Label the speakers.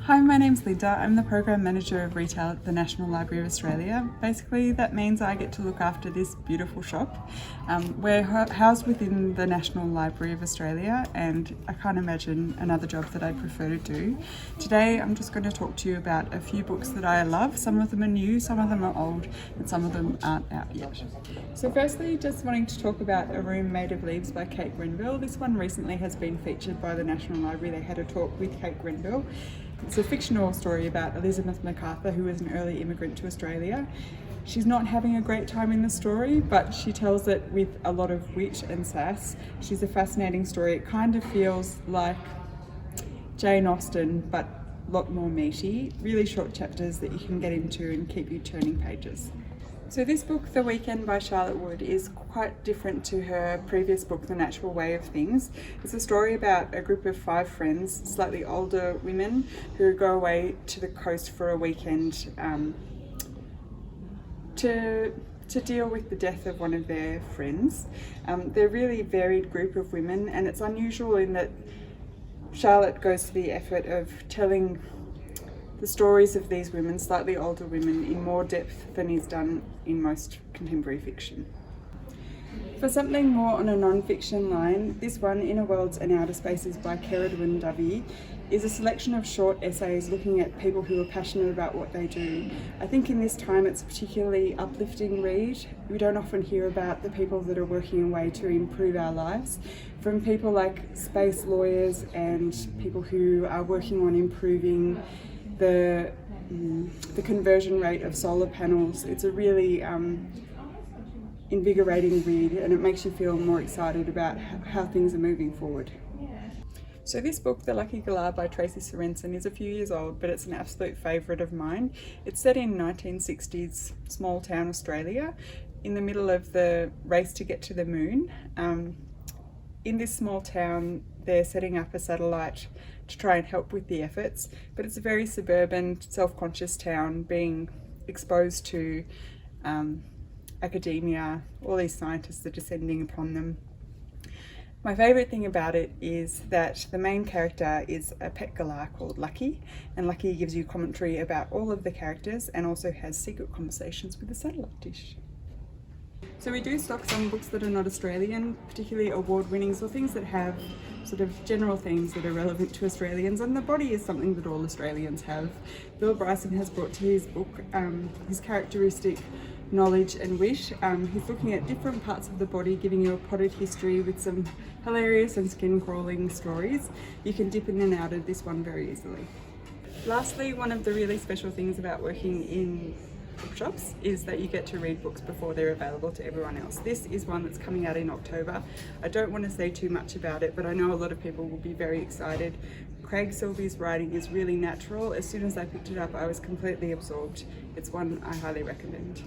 Speaker 1: Hi, my name's Linda. I'm the Program Manager of Retail at the National Library of Australia. Basically, that means I get to look after this beautiful shop. We're housed within the National Library of Australia, and I can't imagine another job that I'd prefer to do. Today, I'm just going to talk to you about a few books that I love. Some of them are new, some of them are old, and some of them aren't out yet. So firstly, just wanting to talk about A Room Made of Leaves by Kate Grenville. This one recently has been featured by the National Library. They had a talk with Kate Grenville. It's a fictional story about Elizabeth MacArthur, who was an early immigrant to Australia. She's not having a great time in the story, but she tells it with a lot of wit and sass. She's a fascinating story. It kind of feels like Jane Austen, but a lot more meaty. Really short chapters that you can get into and keep you turning pages. So this book, The Weekend by Charlotte Wood, is quite different to her previous book, The Natural Way of Things. It's a story about a group of 5 friends, slightly older women, who go away to the coast for a weekend to deal with the death of one of their friends. They're a really varied group of women, and it's unusual in that Charlotte goes to the effort of telling the stories of these women, slightly older women, in more depth than is done in most contemporary fiction. For something more on a non-fiction line, this one, Inner Worlds and Outer Spaces by Cerridwen Dovey, is a selection of short essays looking at people who are passionate about what they do. I think in this time it's a particularly uplifting read. We don't often hear about the people that are working away to improve our lives, from people like space lawyers and people who are working on improving the conversion rate of solar panels. It's a really invigorating read, and it makes you feel more excited about how things are moving forward. So this book, The Lucky Galah by Tracy Sorensen, is a few years old, but it's an absolute favourite of mine. It's set in 1960s small town Australia, in the middle of the race to get to the moon. In this small town, they're setting up a satellite to try and help with the efforts, but it's a very suburban, self-conscious town, being exposed to academia, all these scientists are descending upon them. My favourite thing about it is that the main character is a pet galah called Lucky, and Lucky gives you commentary about all of the characters and also has secret conversations with the satellite dish. So we do stock some books that are not Australian, particularly award-winnings or things that have sort of general themes that are relevant to Australians, and the body is something that all Australians have. Bill Bryson has brought to his book his characteristic knowledge and wit. He's looking at different parts of the body, giving you a potted history with some hilarious and skin-crawling stories. You can dip in and out of this one very easily. Lastly, one of the really special things about working in bookshops is that you get to read books before they're available to everyone else. This is one that's coming out in October. I don't want to say too much about it, but I know a lot of people will be very excited. Craig Silvey's writing is really natural. As soon as I picked it up, I was completely absorbed. It's one I highly recommend.